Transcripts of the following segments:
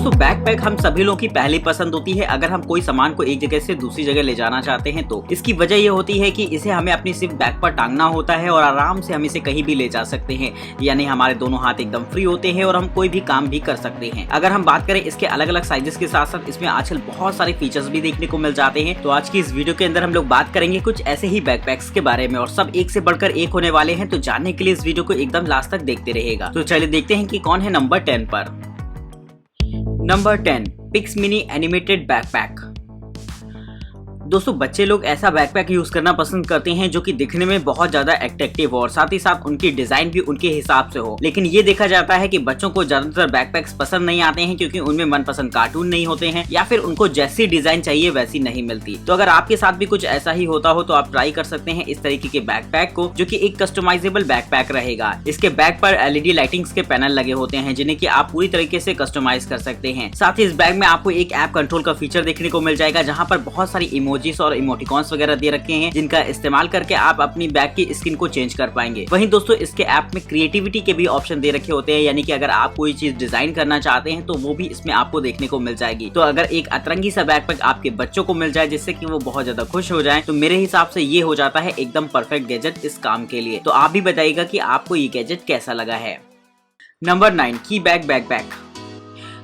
दोस्तों बैकपैक हम सभी लोगों की पहली पसंद होती है अगर हम कोई सामान को एक जगह से दूसरी जगह ले जाना चाहते हैं तो। इसकी वजह ये होती है कि इसे हमें अपनी सिर्फ बैग पर टांगना होता है और आराम से हम इसे कहीं भी ले जा सकते हैं, यानी हमारे दोनों हाथ एकदम फ्री होते हैं और हम कोई भी काम भी कर सकते हैं। अगर हम बात करें इसके अलग अलग साइजेस के साथ साथ इसमें आजकल बहुत सारे फीचर्स भी देखने को मिल जाते हैं। तो आज की इस वीडियो के अंदर हम लोग बात करेंगे कुछ ऐसे ही बैकपैक्स के बारे में और सब एक से बढ़कर एक होने वाले हैं। तो जानने के लिए इस वीडियो को एकदम लास्ट तक देखते रहेगा। तो चलिए देखते हैं कि कौन है नंबर 10 पर। Number 10 pix mini animated backpack. दोस्तों बच्चे लोग ऐसा बैकपैक यूज करना पसंद करते हैं जो कि दिखने में बहुत ज्यादा अट्रैक्टिव हो और साथ ही साथ उनकी डिजाइन भी उनके हिसाब से हो। लेकिन ये देखा जाता है कि बच्चों को ज्यादातर बैकपैक्स पसंद नहीं आते हैं क्योंकि उनमें मनपसंद कार्टून नहीं होते हैं या फिर उनको जैसी डिजाइन चाहिए वैसी नहीं मिलती। तो अगर आपके साथ भी कुछ ऐसा ही होता हो तो आप ट्राई कर सकते हैं इस तरीके के बैकपैक को, जो कि एक कस्टमाइजेबल बैकपैक रहेगा। इसके बैक पर एलईडी लाइटिंग्स के पैनल लगे होते हैं जिन्हें कि आप पूरी तरीके से कस्टमाइज कर सकते हैं। साथ ही इस बैग में आपको एक ऐप कंट्रोल का फीचर देखने को मिल जाएगा जहाँ पर बहुत सारी इमोजीज और इमोटिकॉन्स वगैरह दे रखे हैं जिनका इस्तेमाल करके आप अपनी बैग की स्किन को चेंज कर पाएंगे। वहीं दोस्तों इसके ऐप में क्रिएटिविटी के भी ऑप्शन दे रखे होते हैं, यानी कि अगर आप कोई चीज डिजाइन करना चाहते हैं तो वो भी इसमें आपको देखने को मिल जाएगी। तो अगर एक अतरंगी सा बैकपैक आपके बच्चों को मिल जाए जिससे कि वो बहुत ज्यादा खुश हो जाए तो मेरे हिसाब से ये हो जाता है एकदम परफेक्ट गैजेट इस काम के लिए। तो आप भी बताइएगा कि आपको ये गैजेट कैसा लगा है। नंबर 9 की बैग बैकपैक।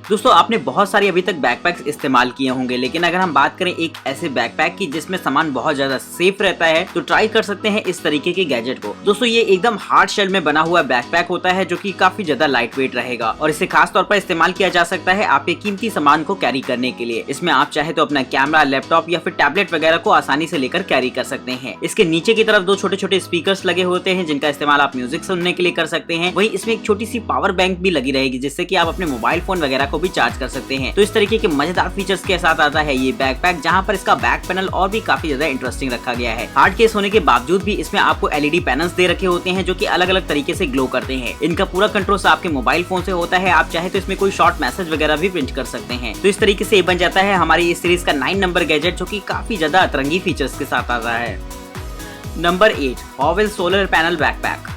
दोस्तों आपने बहुत सारी अभी तक बैकपैक्स इस्तेमाल किए होंगे, लेकिन अगर हम बात करें एक ऐसे बैकपैक की जिसमें सामान बहुत ज्यादा सेफ रहता है तो ट्राई कर सकते हैं इस तरीके के गैजेट को। दोस्तों ये एकदम हार्ड शेल में बना हुआ बैकपैक होता है जो कि काफी ज्यादा लाइट वेट रहेगा और इसे खास तौर पर इस्तेमाल किया जा सकता है आपके कीमती सामान को कैरी करने के लिए। इसमें आप चाहे तो अपना कैमरा, लैपटॉप या फिर टैबलेट वगैरह को आसानी से लेकर कैरी कर सकते हैं। इसके नीचे की तरफ 2 छोटे छोटे स्पीकर्स लगे होते हैं जिनका इस्तेमाल आप म्यूजिक सुनने के लिए कर सकते हैं। वहीं इसमें एक छोटी सी पावर बैंक भी लगी रहेगी जिससे कि आप अपने मोबाइल फोन वगैरह को भी चार्ज कर सकते हैं। तो इस तरीके के मजेदार फीचर्स के साथ आता है ये बैकपैक, जहां पर इसका बैक पैनल और भी काफी ज्यादा इंटरेस्टिंग रखा गया है। हार्ड केस होने के बावजूद भी इसमें आपको एलईडी पैनल्स दे रखे होते हैं जो कि अलग अलग तरीके से ग्लो करते हैं। इनका पूरा कंट्रोल आपके मोबाइल फोन से होता है। आप चाहे तो इसमें कोई शॉर्ट मैसेज वगैरह भी प्रिंट कर सकते हैं। तो इस तरीके से ये बन जाता है हमारी इस सीरीज का 9 नंबर गैजेट जो कि काफी ज्यादा अतरंगी फीचर्स के साथ आता है। Number 8 हॉवेल solar panel backpack.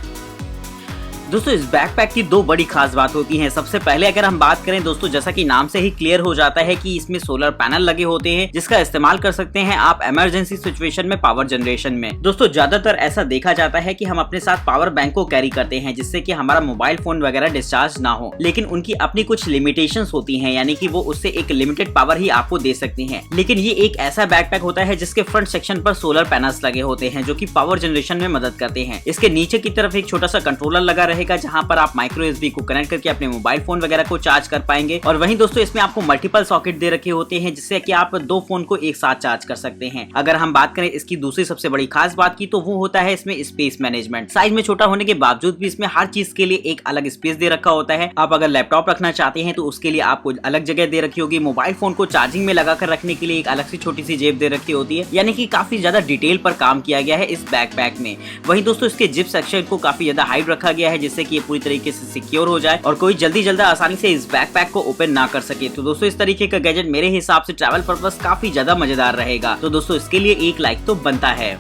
दोस्तों इस बैकपैक की 2 बड़ी खास बात होती हैं। सबसे पहले अगर हम बात करें दोस्तों, जैसा कि नाम से ही क्लियर हो जाता है कि इसमें सोलर पैनल लगे होते हैं जिसका इस्तेमाल कर सकते हैं आप इमरजेंसी सिचुएशन में पावर जनरेशन में। दोस्तों ज्यादातर ऐसा देखा जाता है कि हम अपने साथ पावर बैंक को कैरी करते हैं जिससे कि हमारा मोबाइल फोन वगैरह डिस्चार्ज ना हो, लेकिन उनकी अपनी कुछ लिमिटेशंस होती हैं, यानी कि वो उससे एक लिमिटेड पावर ही आपको दे सकती हैं। लेकिन ये एक ऐसा बैकपैक होता है जिसके फ्रंट सेक्शन पर सोलर पैनल्स लगे होते हैं जो कि पावर जनरेशन में मदद करते हैं। इसके नीचे की तरफ एक छोटा सा कंट्रोलर लगा रहेगा जहां पर आप माइक्रो यूएसबी को कनेक्ट करके अपने मोबाइल फोन वगैरह को चार्ज कर पाएंगे। और वहीं दोस्तों इसमें आपको मल्टीपल सॉकेट दे रखे होते हैं जिससे कि आप 2 फोन को एक साथ चार्ज कर सकते हैं। अगर हम बात करें इसकी दूसरी सबसे बड़ी खास बात की तो वो होता है इसमें स्पेस मैनेजमेंट। साइज में छोटा होने के बावजूद भी इसमें हर चीज के लिए एक अलग स्पेस दे रखा होता है। आप अगर लैपटॉप रखना चाहते हैं तो उसके लिए आपको अलग जगह दे रखी होगी। मोबाइल फोन को चार्जिंग में लगाकर रखने के लिए एक अलग सी छोटी सी जेब दे रखी होती है, यानी कि काफी ज्यादा डिटेल पर काम किया गया है इस बैकपैक में। वहीं दोस्तों इसके जिप सेक्शन को काफी ज्यादा हाइड रखा गया है जिससे कि ये पूरी तरीके से सिक्योर हो जाए और कोई जल्दी आसानी से इस बैकपैक को ओपन ना कर सके। तो दोस्तों इस तरीके का गैजेट मेरे हिसाब से ट्रैवल पर्पस काफी ज्यादा मजेदार रहेगा। तो दोस्तों इसके लिए एक लाइक तो बनता है।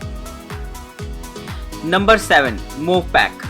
Number 7 move pack.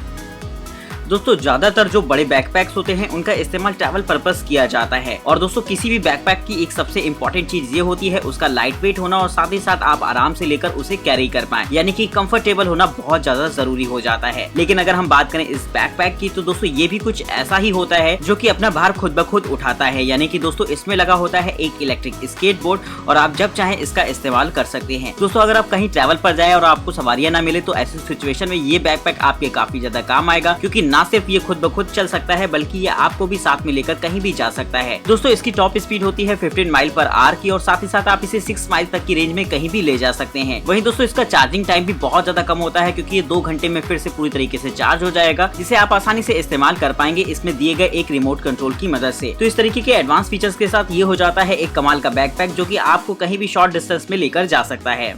दोस्तों ज्यादातर जो बड़े बैकपैक्स होते हैं उनका इस्तेमाल ट्रैवल पर्पस किया जाता है और दोस्तों किसी भी बैकपैक की एक सबसे इम्पोर्टेंट चीज ये होती है उसका लाइट वेट होना और साथ ही साथ आप आराम से लेकर उसे कैरी कर पाएं, यानी कि कंफर्टेबल होना बहुत ज्यादा जरूरी हो जाता है। लेकिन अगर हम बात करें इस बैकपैक की तो दोस्तों ये भी कुछ ऐसा ही होता है जो कि अपना भार खुद ब खुद उठाता है, यानी कि दोस्तों इसमें लगा होता है एक इलेक्ट्रिक स्केटबोर्ड और आप जब चाहें इसका इस्तेमाल कर सकते हैं। दोस्तों अगर आप कहीं ट्रैवल पर जाए और आपको सवारियां ना मिले तो ऐसी सिचुएशन में ये बैकपैक आपके काफी ज्यादा काम आएगा, क्योंकि ना सिर्फ ये खुद ब खुद चल सकता है बल्कि ये आपको भी साथ में लेकर कहीं भी जा सकता है। दोस्तों इसकी टॉप स्पीड होती है 15 माइल पर आवर की और साथ ही साथ आप इसे 6 माइल तक की रेंज में कहीं भी ले जा सकते हैं। वहीं दोस्तों इसका चार्जिंग टाइम भी बहुत ज्यादा कम होता है क्योंकि ये 2 घंटे में फिर से पूरी तरीके से चार्ज हो जाएगा, जिसे आप आसानी से इस्तेमाल कर पाएंगे इसमें दिए गए एक रिमोट कंट्रोल की मदद से। तो इस तरीके के एडवांस फीचर्स के साथ ये हो जाता है एक कमाल का बैकपैक जो कि आपको कहीं भी शॉर्ट डिस्टेंस में लेकर जा सकता है।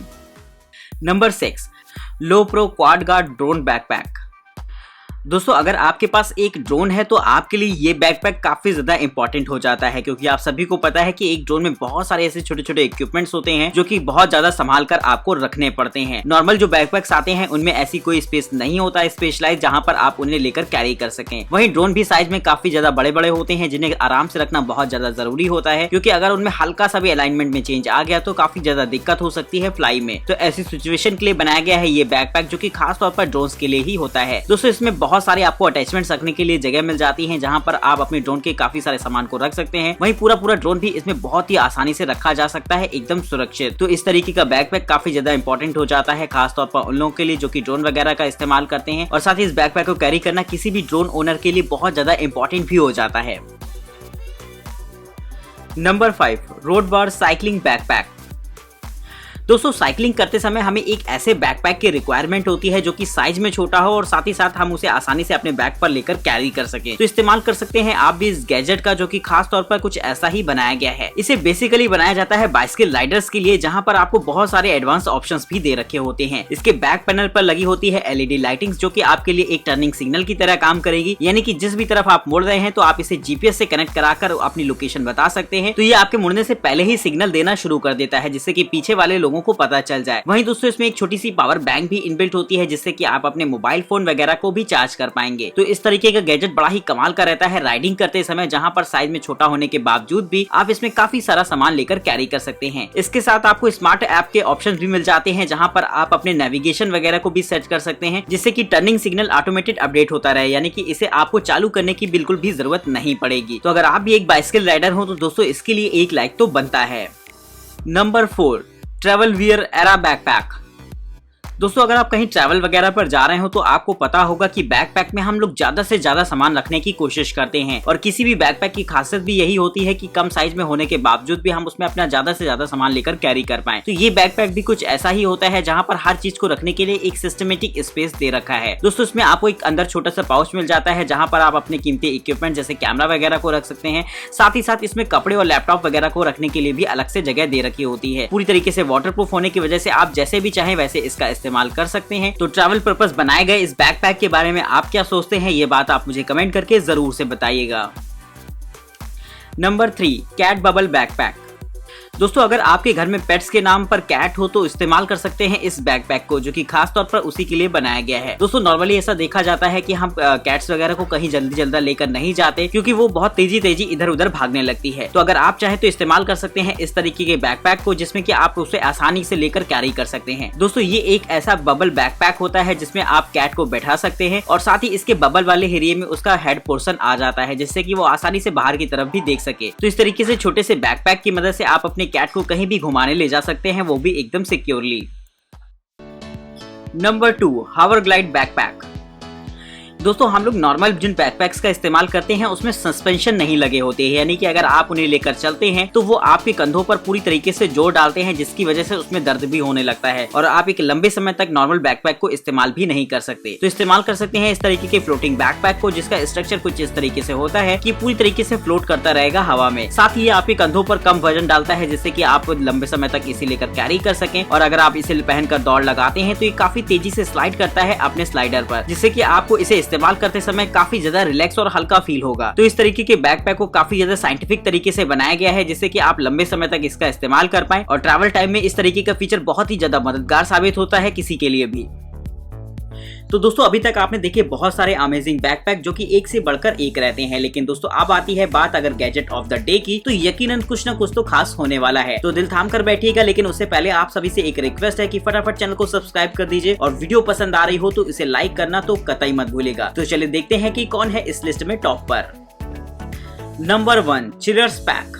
नंबर 6 लो pro quad guard drone backpack. दोस्तों अगर आपके पास एक ड्रोन है तो आपके लिए ये बैकपैक काफी ज्यादा इंपॉर्टेंट हो जाता है, क्योंकि आप सभी को पता है कि एक ड्रोन में बहुत सारे ऐसे छोटे छोटे इक्विपमेंट्स होते हैं जो कि बहुत ज्यादा संभाल कर आपको रखने पड़ते हैं। नॉर्मल जो बैकपैक्स आते हैं उनमें ऐसी कोई स्पेस नहीं होता है स्पेशलाइज जहां पर आप उन्हें लेकर कैरी कर सकें। वहीं ड्रोन भी साइज में काफी ज्यादा बड़े बड़े होते हैं जिन्हें आराम से रखना बहुत ज्यादा जरूरी होता है, क्योंकि अगर उनमें हल्का सा भी अलाइनमेंट में चेंज आ गया तो काफी ज्यादा दिक्कत हो सकती है फ्लाई में। तो ऐसी सिचुएशन के लिए बनाया गया है ये बैकपैक जो कि खास तौर पर ड्रोन्स के लिए ही होता है। दोस्तों इसमें बहुत सारे आपको अटैचमेंट्स रखने के लिए जगह मिल जाती है जहां पर आप अपने ड्रोन के काफी सारे सामान को रख सकते हैं। वहीं पूरा ड्रोन भी इसमें बहुत ही आसानी से रखा जा सकता है, एकदम सुरक्षित। तो इस तरीके का बैकपैक काफी ज्यादा इंपॉर्टेंट हो जाता है खास तौर पर उन लोगों के लिए जो कि ड्रोन वगैरह का इस्तेमाल करते हैं। और साथ ही इस बैकपैक को कैरी करना किसी भी ड्रोन ओनर के लिए बहुत ज्यादा इंपॉर्टेंट भी हो जाता है। नंबर 5, रोड बार साइकिलिंग बैकपैक। दोस्तों साइकिलिंग करते समय हमें एक ऐसे बैकपैक की रिक्वायरमेंट होती है जो कि साइज में छोटा हो और साथ ही साथ हम उसे आसानी से अपने बैग पर लेकर कैरी कर सकें। तो इस्तेमाल कर सकते हैं आप भी इस गैजेट का जो कि खास तौर पर कुछ ऐसा ही बनाया गया है। इसे बेसिकली बनाया जाता है बाइसिकल राइडर्स के लिए, जहां पर आपको बहुत सारे एडवांस ऑप्शंस भी दे रखे होते हैं। इसके बैक पैनल पर लगी होती है एलईडी लाइटिंग्स जो कि आपके लिए एक टर्निंग सिग्नल की तरह काम करेगी, यानी कि जिस भी तरफ आप मुड़ रहे हैं तो आप इसे जीपीएस से कनेक्ट कराकर अपनी लोकेशन बता सकते हैं। तो ये आपके मुड़ने से पहले ही सिग्नल देना शुरू कर देता है जिससे कि पीछे वाले लोगों को पता चल जाए। वहीं दोस्तों इसमें एक छोटी सी पावर बैंक भी इनबिल्ट होती है जिससे कि आप अपने मोबाइल फोन वगैरह को भी चार्ज कर पाएंगे। तो इस तरीके का गैजेट बड़ा ही कमाल का रहता है राइडिंग करते समय, जहां पर साइज में छोटा होने के बावजूद भी आप इसमें काफी सारा सामान लेकर कैरी कर सकते हैं। इसके साथ आपको स्मार्ट ऐप के ऑप्शन भी मिल जाते हैं जहां पर आप अपने नेविगेशन वगैरह को भी सेट कर सकते हैं जिससे कि टर्निंग सिग्नल ऑटोमेटेड अपडेट होता रहे, यानी कि इसे आपको चालू करने की बिल्कुल भी जरूरत नहीं पड़ेगी। तो अगर आप भी एक बाइसिकल राइडर हो तो दोस्तों इसके लिए एक लाइक तो बनता है। Number 4, travel wear era backpack. दोस्तों अगर आप कहीं ट्रैवल वगैरह पर जा रहे हो तो आपको पता होगा कि बैकपैक में हम लोग ज्यादा से ज्यादा सामान रखने की कोशिश करते हैं, और किसी भी बैकपैक की खासियत भी यही होती है कि कम साइज में होने के बावजूद भी हम उसमें अपना ज्यादा से ज्यादा सामान लेकर कैरी कर पाएं। तो ये बैकपैक भी कुछ ऐसा ही होता है जहां पर हर चीज को रखने के लिए एक सिस्टमेटिक स्पेस दे रखा है। दोस्तों इसमें आपको एक अंदर छोटा सा पाउच मिल जाता है जहां पर आप अपने कीमती इक्विपमेंट जैसे कैमरा वगैरह को रख सकते हैं। साथ ही साथ इसमें कपड़े और लैपटॉप वगैरह को रखने के लिए भी अलग से जगह दे रखी होती है। पूरी तरीके से वाटरप्रूफ होने की वजह से आप जैसे भी चाहें वैसे इसका इस्तेमाल कर सकते हैं। तो ट्रैवल पर्पस बनाए गए इस बैकपैक के बारे में आप क्या सोचते हैं, ये बात आप मुझे कमेंट करके जरूर से बताइएगा। Number 3, cat bubble backpack. दोस्तों अगर आपके घर में पेट्स के नाम पर कैट हो तो इस्तेमाल कर सकते हैं इस बैकपैक को जो कि खास तौर पर उसी के लिए बनाया गया है। दोस्तों नॉर्मली ऐसा देखा जाता है कि हम कैट्स वगैरह को कहीं जल्दी लेकर नहीं जाते क्योंकि वो बहुत तेजी इधर उधर भागने लगती है। तो अगर आप चाहें तो इस्तेमाल कर सकते हैं इस तरीके के बैकपैक को जिसमें कि आप उसे आसानी से लेकर कैरी कर सकते हैं। दोस्तों ये एक ऐसा बबल बैकपैक होता है जिसमें आप कैट को बैठा सकते हैं और साथ ही इसके बबल वाले एरिया में उसका हेड पोर्शन आ जाता है जिससे कि वो आसानी से बाहर की तरफ भी देख सके। तो इस तरीके से छोटे से बैकपैक की मदद से आप अपने कैट को कहीं भी घुमाने ले जा सकते हैं, वो भी एकदम सिक्योरली। नंबर 2, हावर ग्लाइड बैकपैक। दोस्तों हम लोग नॉर्मल जिन बैकपैक्स का इस्तेमाल करते हैं उसमें सस्पेंशन नहीं लगे होते हैं, यानी कि अगर आप उन्हें लेकर चलते हैं तो वो आपके कंधों पर पूरी तरीके से जोर डालते हैं जिसकी वजह से उसमें दर्द भी होने लगता है और आप एक लंबे समय तक नॉर्मल बैकपैक को इस्तेमाल भी नहीं कर सकते। तो इस्तेमाल कर सकते हैं इस तरीके के फ्लोटिंग बैकपैक को जिसका स्ट्रक्चर कुछ इस तरीके से होता है कि पूरी तरीके से फ्लोट करता रहेगा हवा में। साथ ही आपके कंधों पर कम वजन डालता है जिससे कि आप लंबे समय तक इसे लेकर कैरी कर सकें, और अगर आप इसे पहनकर दौड़ लगाते हैं तो ये काफी तेजी से स्लाइड करता है अपने स्लाइडर पर, जिससे कि आपको इसे इस्तेमाल करते समय काफी ज्यादा रिलैक्स और हल्का फील होगा। तो इस तरीके के बैकपैक को काफी ज्यादा साइंटिफिक तरीके से बनाया गया है जिससे कि आप लंबे समय तक इसका इस्तेमाल कर पाएं, और ट्रैवल टाइम में इस तरीके का फीचर बहुत ही ज्यादा मददगार साबित होता है किसी के लिए भी। तो दोस्तों अभी तक आपने देखे बहुत सारे अमेजिंग बैकपैक जो कि एक से बढ़कर एक रहते हैं, लेकिन दोस्तों अब आती है बात अगर गैजेट ऑफ द डे की, तो यकीनन कुछ न कुछ तो खास होने वाला है। तो दिल थाम कर बैठिएगा, लेकिन उससे पहले आप सभी से एक रिक्वेस्ट है कि फटाफट चैनल को सब्सक्राइब कर दीजिए और वीडियो पसंद आ रही हो तो इसे लाइक करना तो कतई मत भूलिएगा। तो चलिए देखते हैं कि कौन है इस लिस्ट में टॉप पर। Number 1, chillers pack.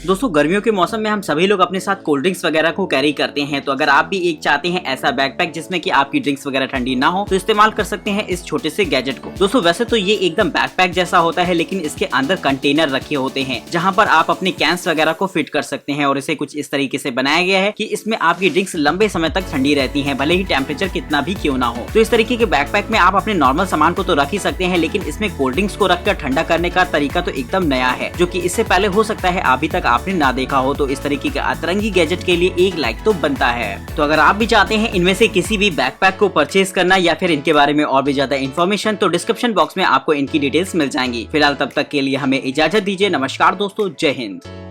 दोस्तों गर्मियों के मौसम में हम सभी लोग अपने साथ कोल्ड ड्रिंक्स वगैरह को कैरी करते हैं, तो अगर आप भी एक चाहते हैं ऐसा बैकपैक जिसमें कि आपकी ड्रिंक्स वगैरह ठंडी ना हो तो इस्तेमाल कर सकते हैं इस छोटे से गैजेट को। दोस्तों वैसे तो ये एकदम बैकपैक जैसा होता है, लेकिन इसके अंदर कंटेनर रखे होते हैं जहां पर आप अपने कैंस वगैरह को फिट कर सकते हैं, और इसे कुछ इस तरीके से बनाया गया है कि इसमें आपकी ड्रिंक्स लंबे समय तक ठंडी रहती है, भले ही टेम्परेचर कितना भी क्यों ना हो। तो इस तरीके के बैकपैक में आप अपने नॉर्मल सामान को तो रख ही सकते हैं, लेकिन इसमें कोल्ड ड्रिंक्स को रखकर ठंडा करने का तरीका तो एकदम नया है, जो कि इससे पहले हो सकता है अभी तक आपने ना देखा हो, तो इस तरीके के अतरंगी गैजेट के लिए एक लाइक तो बनता है। तो अगर आप भी चाहते हैं इनमें से किसी भी बैकपैक को परचेज करना या फिर इनके बारे में और भी ज्यादा इन्फॉर्मेशन, तो डिस्क्रिप्शन बॉक्स में आपको इनकी डिटेल्स मिल जाएंगी। फिलहाल तब तक के लिए हमें इजाजत दीजिए। नमस्कार दोस्तों, जय हिंद।